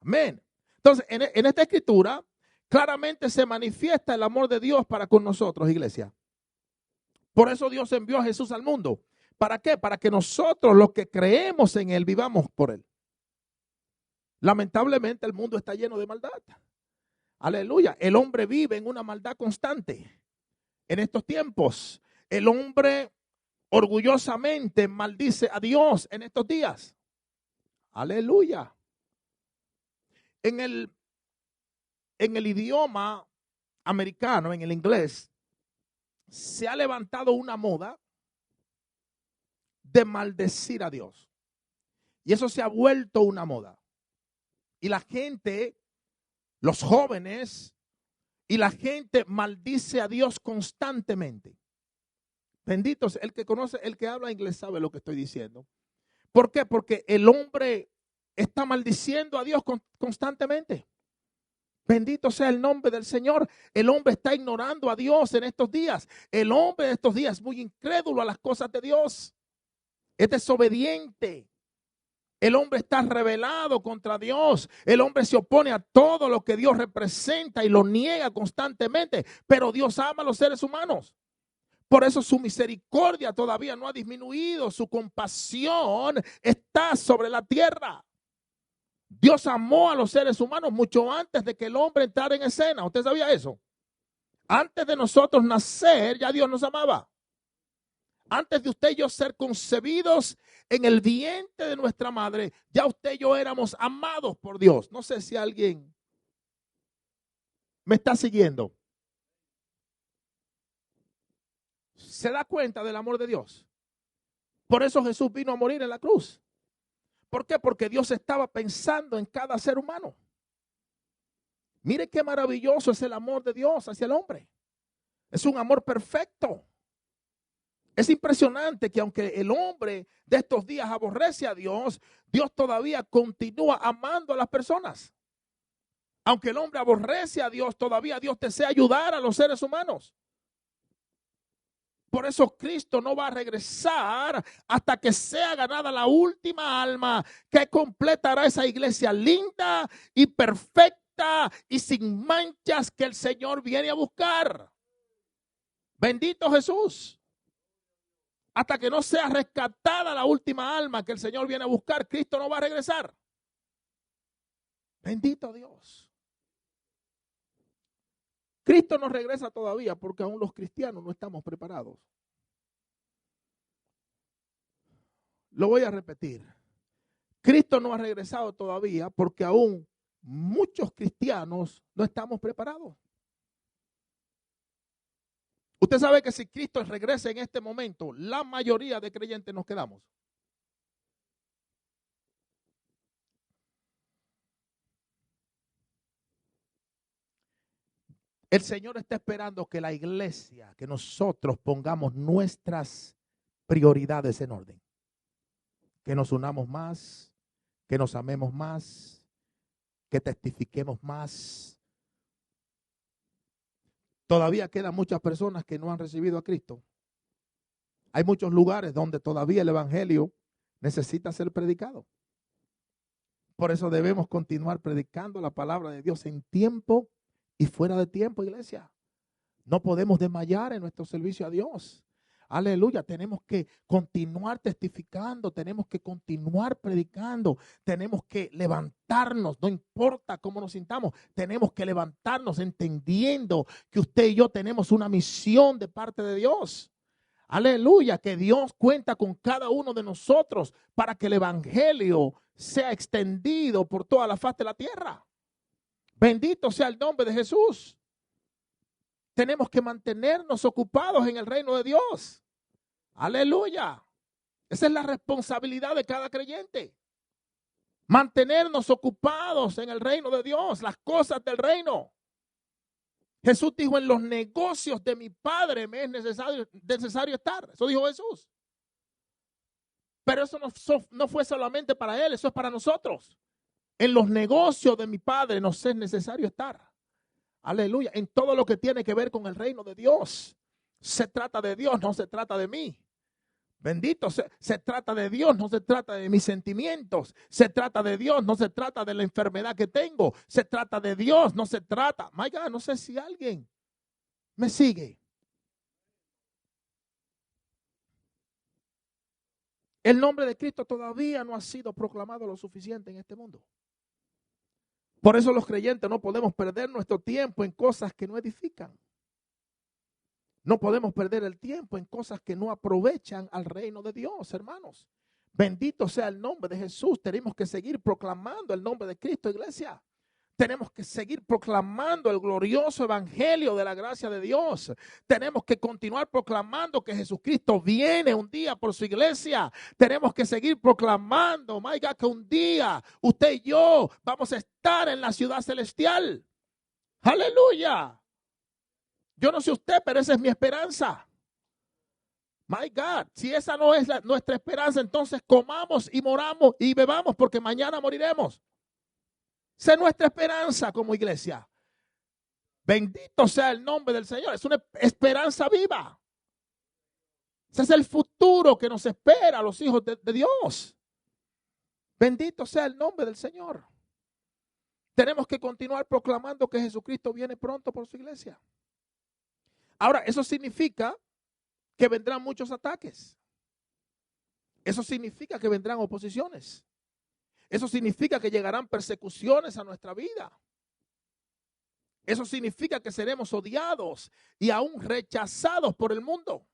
Amén. Entonces, en esta escritura, claramente se manifiesta el amor de Dios para con nosotros, iglesia. Por eso Dios envió a Jesús al mundo. ¿Para qué? Para que nosotros, los que creemos en Él, vivamos por Él. Lamentablemente el mundo está lleno de maldad. Aleluya. El hombre vive en una maldad constante. En estos tiempos, el hombre orgullosamente maldice a Dios en estos días. Aleluya. En el idioma americano, en el inglés, se ha levantado una moda de maldecir a Dios. Y eso se ha vuelto una moda. Y la gente, los jóvenes y la gente maldice a Dios constantemente. Bendito sea el que conoce, el que habla inglés sabe lo que estoy diciendo. ¿Por qué? Porque el hombre está maldiciendo a Dios constantemente. Bendito sea el nombre del Señor. El hombre está ignorando a Dios en estos días. El hombre de estos días es muy incrédulo a las cosas de Dios. Es desobediente. El hombre está rebelado contra Dios. El hombre se opone a todo lo que Dios representa y lo niega constantemente. Pero Dios ama a los seres humanos. Por eso su misericordia todavía no ha disminuido. Su compasión está sobre la tierra. Dios amó a los seres humanos mucho antes de que el hombre entrara en escena. ¿Usted sabía eso? Antes de nosotros nacer, ya Dios nos amaba. Antes de usted y yo ser concebidos en el vientre de nuestra madre, ya usted y yo éramos amados por Dios. No sé si alguien me está siguiendo. ¿Se da cuenta del amor de Dios? Por eso Jesús vino a morir en la cruz. ¿Por qué? Porque Dios estaba pensando en cada ser humano. Mire qué maravilloso es el amor de Dios hacia el hombre. Es un amor perfecto. Es impresionante que aunque el hombre de estos días aborrece a Dios, Dios todavía continúa amando a las personas. Aunque el hombre aborrece a Dios, todavía Dios desea ayudar a los seres humanos. Por eso Cristo no va a regresar hasta que sea ganada la última alma que completará esa iglesia linda y perfecta y sin manchas que el Señor viene a buscar. Bendito Jesús. Hasta que no sea rescatada la última alma que el Señor viene a buscar, Cristo no va a regresar. Bendito Dios. Cristo no regresa todavía porque aún los cristianos no estamos preparados. Lo voy a repetir. Cristo no ha regresado todavía porque aún muchos cristianos no estamos preparados. Usted sabe que si Cristo regresa en este momento, la mayoría de creyentes nos quedamos. El Señor está esperando que la iglesia, que nosotros pongamos nuestras prioridades en orden. Que nos unamos más, que nos amemos más, que testifiquemos más. Todavía quedan muchas personas que no han recibido a Cristo. Hay muchos lugares donde todavía el evangelio necesita ser predicado. Por eso debemos continuar predicando la palabra de Dios en tiempo y fuera de tiempo, iglesia. No podemos desmayar en nuestro servicio a Dios. Aleluya, tenemos que continuar testificando, tenemos que continuar predicando, tenemos que levantarnos, no importa cómo nos sintamos, tenemos que levantarnos entendiendo que usted y yo tenemos una misión de parte de Dios. Aleluya, que Dios cuenta con cada uno de nosotros para que el evangelio sea extendido por toda la faz de la tierra. Bendito sea el nombre de Jesús. Tenemos que mantenernos ocupados en el reino de Dios. Aleluya. Esa es la responsabilidad de cada creyente. Mantenernos ocupados en el reino de Dios, las cosas del reino. Jesús dijo, en los negocios de mi Padre me es necesario estar. Eso dijo Jesús. Pero eso no fue solamente para Él, eso es para nosotros. En los negocios de mi Padre nos es necesario estar. Aleluya, en todo lo que tiene que ver con el reino de Dios. Se trata de Dios, no se trata de mí. Bendito, se trata de Dios, no se trata de mis sentimientos. Se trata de Dios, no se trata de la enfermedad que tengo. Se trata de Dios, no se trata. My God, no sé si alguien me sigue. El nombre de Cristo todavía no ha sido proclamado lo suficiente en este mundo. Por eso los creyentes no podemos perder nuestro tiempo en cosas que no edifican. No podemos perder el tiempo en cosas que no aprovechan al reino de Dios, hermanos. Bendito sea el nombre de Jesús. Tenemos que seguir proclamando el nombre de Cristo, iglesia. Tenemos que seguir proclamando el glorioso evangelio de la gracia de Dios. Tenemos que continuar proclamando que Jesucristo viene un día por su iglesia. Tenemos que seguir proclamando, my God, que un día usted y yo vamos a estar en la ciudad celestial. Aleluya. Yo no sé usted, pero esa es mi esperanza. My God, si esa no es nuestra esperanza, entonces comamos y moramos y bebamos porque mañana moriremos. Esa es nuestra esperanza como iglesia. Bendito sea el nombre del Señor. Es una esperanza viva. Ese es el futuro que nos espera a los hijos de Dios. Bendito sea el nombre del Señor. Tenemos que continuar proclamando que Jesucristo viene pronto por su iglesia. Ahora, eso significa que vendrán muchos ataques. Eso significa que vendrán oposiciones. Eso significa que llegarán persecuciones a nuestra vida. Eso significa que seremos odiados y aún rechazados por el mundo.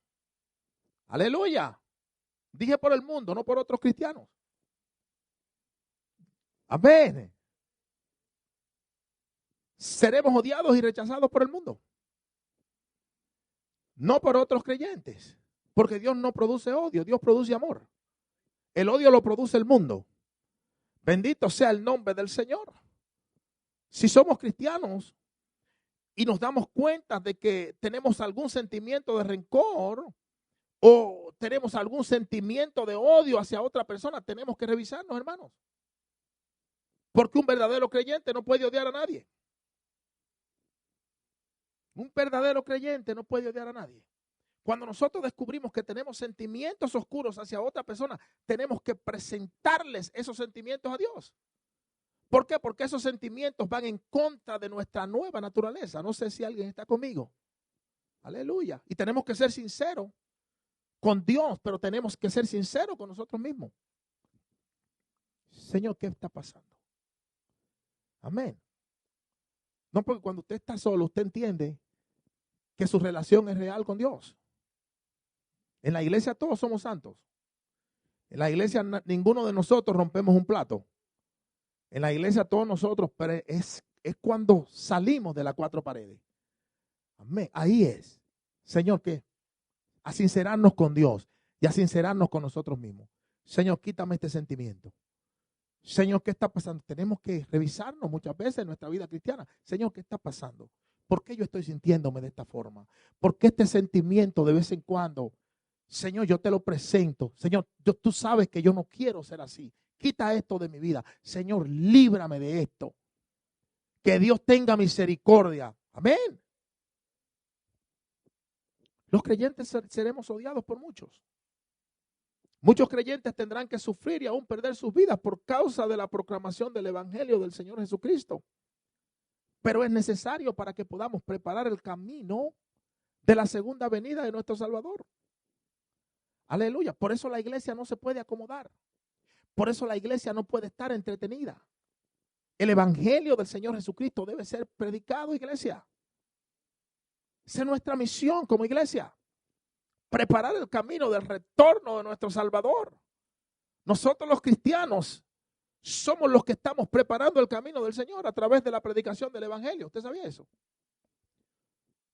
Aleluya. Dije por el mundo, no por otros cristianos. Amén. Seremos odiados y rechazados por el mundo. No por otros creyentes. Porque Dios no produce odio, Dios produce amor. El odio lo produce el mundo. Bendito sea el nombre del Señor. Si somos cristianos y nos damos cuenta de que tenemos algún sentimiento de rencor o tenemos algún sentimiento de odio hacia otra persona, tenemos que revisarnos, hermanos. Porque un verdadero creyente no puede odiar a nadie. Un verdadero creyente no puede odiar a nadie. Cuando nosotros descubrimos que tenemos sentimientos oscuros hacia otra persona, tenemos que presentarles esos sentimientos a Dios. ¿Por qué? Porque esos sentimientos van en contra de nuestra nueva naturaleza. No sé si alguien está conmigo. Aleluya. Y tenemos que ser sinceros con Dios, pero tenemos que ser sinceros con nosotros mismos. Señor, ¿qué está pasando? Amén. No, porque cuando usted está solo, usted entiende que su relación es real con Dios. En la iglesia todos somos santos. En la iglesia ninguno de nosotros rompemos un plato. En la iglesia todos nosotros, pero es cuando salimos de las cuatro paredes. Amén. Ahí es. Señor, ¿qué? A sincerarnos con Dios y a sincerarnos con nosotros mismos. Señor, quítame este sentimiento. Señor, ¿qué está pasando? Tenemos que revisarnos muchas veces en nuestra vida cristiana. Señor, ¿qué está pasando? ¿Por qué yo estoy sintiéndome de esta forma? ¿Por qué este sentimiento de vez en cuando? Señor, yo te lo presento. Señor, tú sabes que yo no quiero ser así. Quita esto de mi vida. Señor, líbrame de esto. Que Dios tenga misericordia. Amén. Los creyentes seremos odiados por muchos. Muchos creyentes tendrán que sufrir y aún perder sus vidas por causa de la proclamación del Evangelio del Señor Jesucristo. Pero es necesario para que podamos preparar el camino de la segunda venida de nuestro Salvador. Aleluya. Por eso la iglesia no se puede acomodar. Por eso la iglesia no puede estar entretenida. El Evangelio del Señor Jesucristo debe ser predicado, iglesia. Esa es nuestra misión como iglesia. Preparar el camino del retorno de nuestro Salvador. Nosotros los cristianos somos los que estamos preparando el camino del Señor a través de la predicación del Evangelio. ¿Usted sabía eso?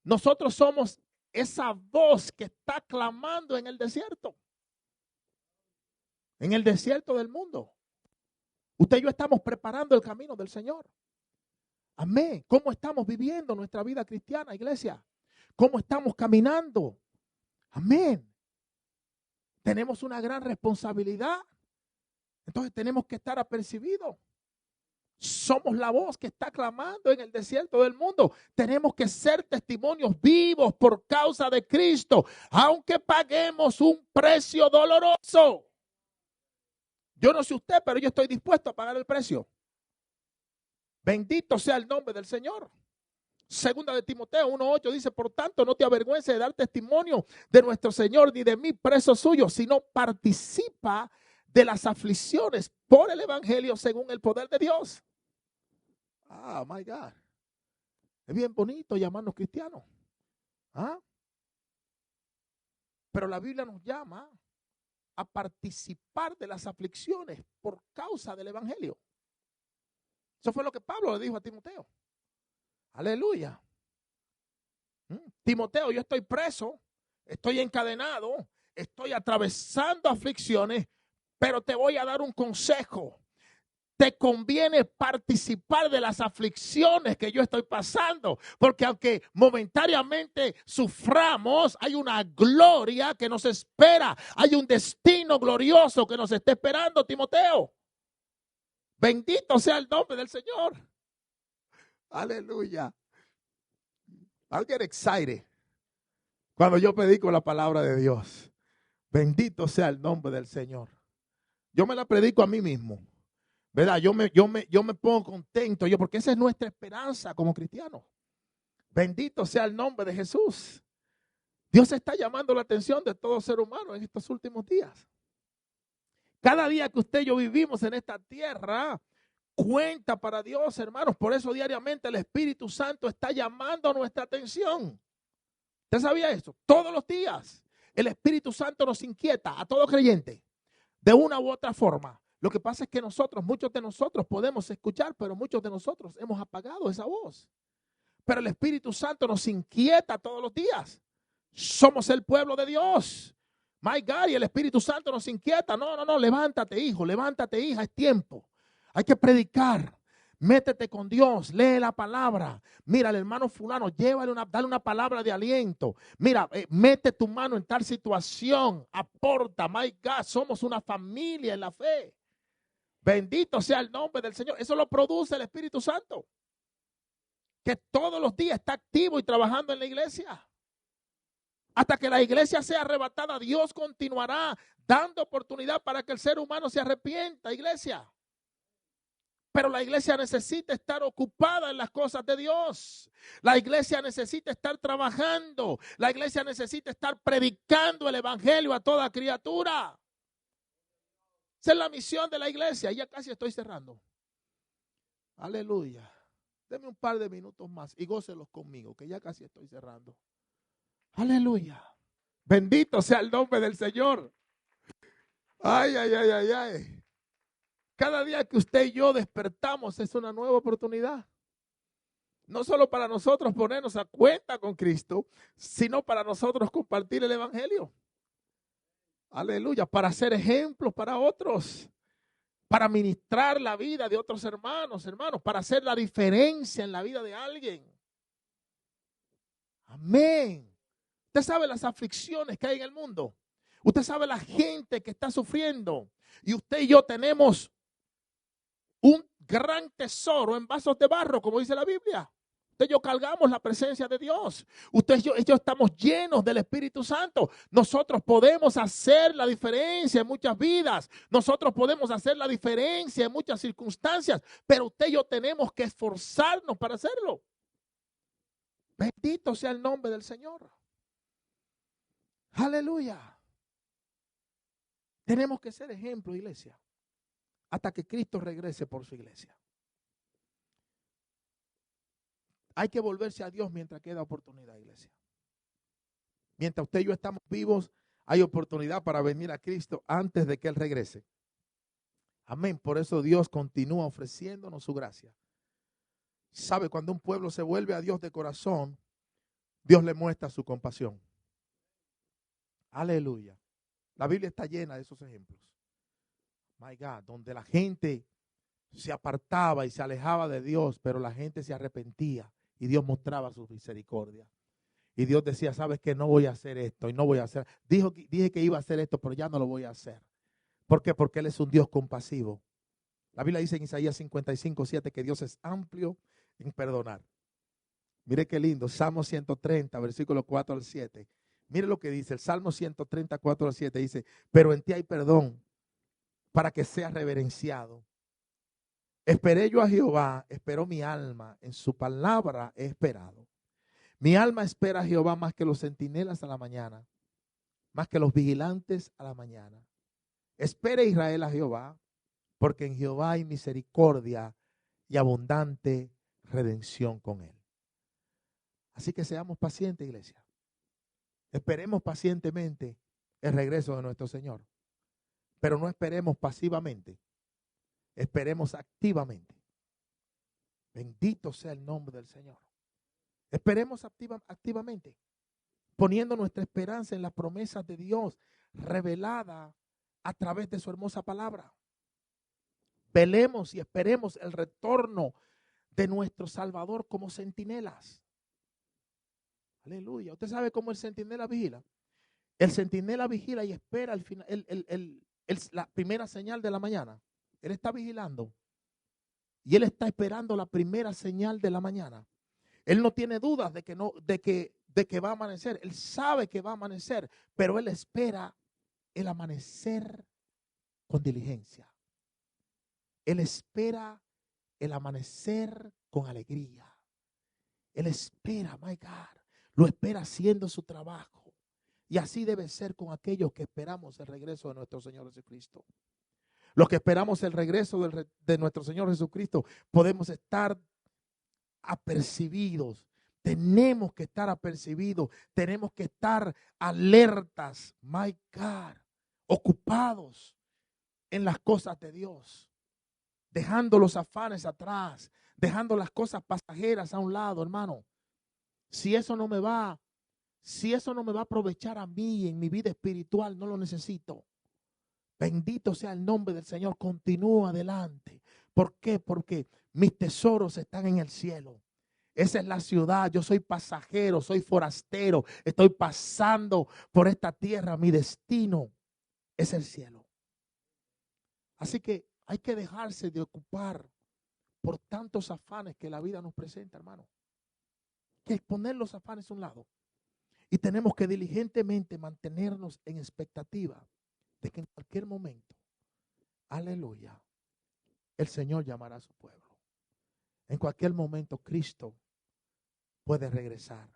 Nosotros somos esa voz que está clamando en el desierto. En el desierto del mundo. Usted y yo estamos preparando el camino del Señor. Amén. ¿Cómo estamos viviendo nuestra vida cristiana, iglesia? ¿Cómo estamos caminando? Amén. Tenemos una gran responsabilidad. Entonces tenemos que estar apercibidos. Somos la voz que está clamando en el desierto del mundo. Tenemos que ser testimonios vivos por causa de Cristo, aunque paguemos un precio doloroso. Yo no sé usted, pero yo estoy dispuesto a pagar el precio. Bendito sea el nombre del Señor. Segunda de Timoteo 1:8 dice, por tanto, no te avergüences de dar testimonio de nuestro Señor ni de mí, preso suyo, sino participa de las aflicciones por el Evangelio según el poder de Dios. Ah, my God. Es bien bonito llamarnos cristianos. ¿Ah? Pero la Biblia nos llama a participar de las aflicciones por causa del Evangelio. Eso fue lo que Pablo le dijo a Timoteo. Aleluya. Timoteo, yo estoy preso, estoy encadenado, estoy atravesando aflicciones, pero te voy a dar un consejo. Te conviene participar de las aflicciones que yo estoy pasando, porque aunque momentáneamente suframos, hay una gloria que nos espera, hay un destino glorioso que nos está esperando, Timoteo. Bendito sea el nombre del Señor. Aleluya. I get excited cuando yo predico la palabra de Dios. Bendito sea el nombre del Señor. Yo me la predico a mí mismo. ¿Verdad? Yo me pongo contento, porque esa es nuestra esperanza como cristianos. Bendito sea el nombre de Jesús. Dios está llamando la atención de todo ser humano en estos últimos días. Cada día que usted y yo vivimos en esta tierra, cuenta para Dios, hermanos. Por eso diariamente el Espíritu Santo está llamando nuestra atención. ¿Usted sabía eso? Todos los días el Espíritu Santo nos inquieta a todo creyente de una u otra forma. Lo que pasa es que muchos de nosotros podemos escuchar, pero muchos de nosotros hemos apagado esa voz. Pero el Espíritu Santo nos inquieta todos los días. Somos el pueblo de Dios. My God, y el Espíritu Santo nos inquieta. No, levántate, hijo, levántate, hija, es tiempo. Hay que predicar. Métete con Dios, lee la palabra. Mira, al hermano fulano, dale una palabra de aliento. Mira, mete tu mano en tal situación, aporta, my God, somos una familia en la fe. Bendito sea el nombre del Señor. Eso lo produce el Espíritu Santo, que todos los días está activo y trabajando en la iglesia. Hasta que la iglesia sea arrebatada, Dios continuará dando oportunidad para que el ser humano se arrepienta, iglesia. Pero la iglesia necesita estar ocupada en las cosas de Dios. La iglesia necesita estar trabajando. La iglesia necesita estar predicando el evangelio a toda criatura. Esa es la misión de la iglesia. Ya casi estoy cerrando. Aleluya. Deme un par de minutos más y gócelos conmigo, que ya casi estoy cerrando. Aleluya. Bendito sea el nombre del Señor. Ay, ay, ay, ay, ay. Cada día que usted y yo despertamos es una nueva oportunidad. No solo para nosotros ponernos a cuenta con Cristo, sino para nosotros compartir el evangelio. Aleluya. Para ser ejemplos para otros. Para ministrar la vida de otros hermanos, para hacer la diferencia en la vida de alguien. Amén. Usted sabe las aflicciones que hay en el mundo. Usted sabe la gente que está sufriendo. Y usted y yo tenemos un gran tesoro en vasos de barro, como dice la Biblia. Usted y yo cargamos la presencia de Dios. Usted y yo estamos llenos del Espíritu Santo. Nosotros podemos hacer la diferencia en muchas vidas. Nosotros podemos hacer la diferencia en muchas circunstancias. Pero usted y yo tenemos que esforzarnos para hacerlo. Bendito sea el nombre del Señor. Aleluya. Tenemos que ser ejemplo, iglesia, hasta que Cristo regrese por su iglesia. Hay que volverse a Dios mientras queda oportunidad, iglesia. Mientras usted y yo estamos vivos, hay oportunidad para venir a Cristo antes de que Él regrese. Amén. Por eso Dios continúa ofreciéndonos su gracia. ¿Sabe? Cuando un pueblo se vuelve a Dios de corazón, Dios le muestra su compasión. Aleluya. La Biblia está llena de esos ejemplos. My God, donde la gente se apartaba y se alejaba de Dios, pero la gente se arrepentía y Dios mostraba su misericordia. Y Dios decía, sabes que no voy a hacer esto y no voy a hacer. Dije que iba a hacer esto, pero ya no lo voy a hacer. ¿Por qué? Porque Él es un Dios compasivo. La Biblia dice en Isaías 55:7 que Dios es amplio en perdonar. Mire qué lindo, Salmo 130, versículo 4 al 7. Mire lo que dice, el Salmo 130, 4 al 7 dice, pero en ti hay perdón para que seas reverenciado. Esperé yo a Jehová, esperó mi alma, en su palabra he esperado. Mi alma espera a Jehová más que los centinelas a la mañana, más que los vigilantes a la mañana. Espere Israel a Jehová, porque en Jehová hay misericordia y abundante redención con él. Así que seamos pacientes, iglesia. Esperemos pacientemente el regreso de nuestro Señor. Pero no esperemos pasivamente. Esperemos activamente. Bendito sea el nombre del Señor. Esperemos activamente, poniendo nuestra esperanza en las promesas de Dios revelada a través de su hermosa palabra. Velemos y esperemos el retorno de nuestro Salvador como centinelas. Aleluya. ¿Usted sabe cómo el centinela vigila? El centinela vigila y espera al final, la primera señal de la mañana. Él está vigilando y él está esperando la primera señal de la mañana. Él no tiene dudas de que va a amanecer. Él sabe que va a amanecer, pero él espera el amanecer con diligencia. Él espera el amanecer con alegría. Él espera, my God, lo espera haciendo su trabajo. Y así debe ser con aquellos que esperamos el regreso de nuestro Señor Jesucristo. Los que esperamos el regreso de nuestro Señor Jesucristo, podemos estar apercibidos. Tenemos que estar apercibidos. Tenemos que estar alertas, my God, ocupados en las cosas de Dios. Dejando los afanes atrás, dejando las cosas pasajeras a un lado, hermano. Si eso no me va a aprovechar a mí en mi vida espiritual, no lo necesito. Bendito sea el nombre del Señor. Continúa adelante. ¿Por qué? Porque mis tesoros están en el cielo. Esa es la ciudad. Yo soy pasajero, soy forastero. Estoy pasando por esta tierra. Mi destino es el cielo. Así que hay que dejarse de ocupar por tantos afanes que la vida nos presenta, hermano. Que poner los afanes a un lado. Y tenemos que diligentemente mantenernos en expectativa de que en cualquier momento, aleluya, el Señor llamará a su pueblo. En cualquier momento Cristo puede regresar.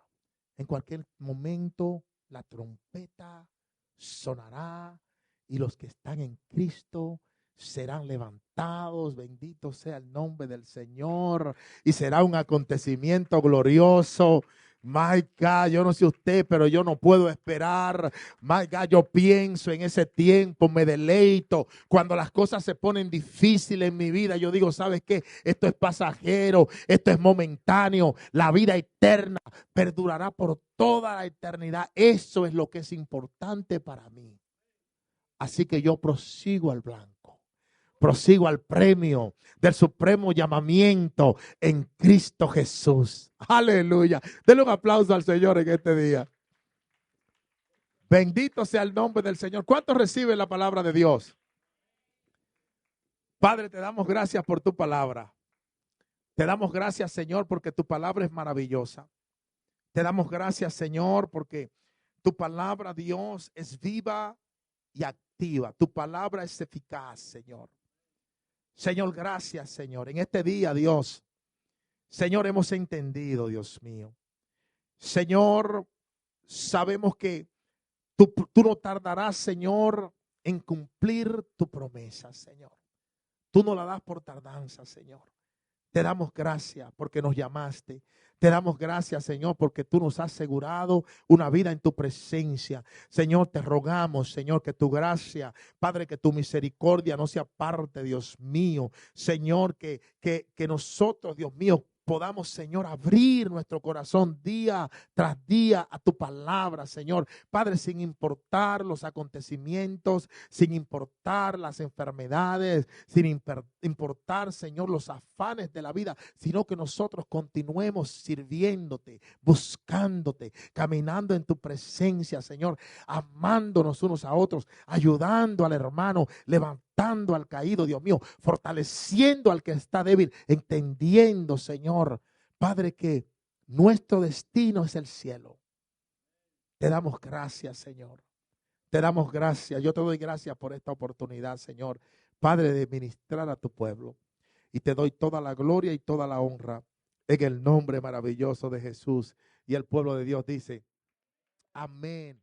En cualquier momento la trompeta sonará y los que están en Cristo serán levantados. Bendito sea el nombre del Señor. Y será un acontecimiento glorioso. My God, yo no sé usted, pero yo no puedo esperar. My God, yo pienso en ese tiempo, me deleito. Cuando las cosas se ponen difíciles en mi vida, yo digo, ¿sabes qué? Esto es pasajero, esto es momentáneo. La vida eterna perdurará por toda la eternidad. Eso es lo que es importante para mí. Así que yo prosigo al blanco. Prosigo al premio del supremo llamamiento en Cristo Jesús. Aleluya. Denle un aplauso al Señor en este día. Bendito sea el nombre del Señor. ¿Cuántos reciben la palabra de Dios? Padre, te damos gracias por tu palabra. Te damos gracias, Señor, porque tu palabra es maravillosa. Te damos gracias, Señor, porque tu palabra, Dios, es viva y activa. Tu palabra es eficaz, Señor. Señor, gracias, Señor. En este día, Dios, Señor, hemos entendido, Dios mío. Señor, sabemos que tú no tardarás, Señor, en cumplir tu promesa, Señor. Tú no la das por tardanza, Señor. Te damos gracias porque nos llamaste. Te damos gracias, Señor, porque tú nos has asegurado una vida en tu presencia. Señor, te rogamos, Señor, que tu gracia, Padre, que tu misericordia no se aparte, Dios mío. Señor, que nosotros, Dios mío, podamos, Señor, abrir nuestro corazón día tras día a tu palabra, Señor. Padre, sin importar los acontecimientos, sin importar las enfermedades, sin importar, Señor, los afanes de la vida, sino que nosotros continuemos sirviéndote, buscándote, caminando en tu presencia, Señor, amándonos unos a otros, ayudando al hermano, levantando al caído, Dios mío, fortaleciendo al que está débil, entendiendo, Señor, Padre, que nuestro destino es el cielo. Te damos gracias, Señor. Te damos gracias. Yo te doy gracias por esta oportunidad, Señor, Padre, de ministrar a tu pueblo. Y te doy toda la gloria y toda la honra en el nombre maravilloso de Jesús. Y el pueblo de Dios dice, amén.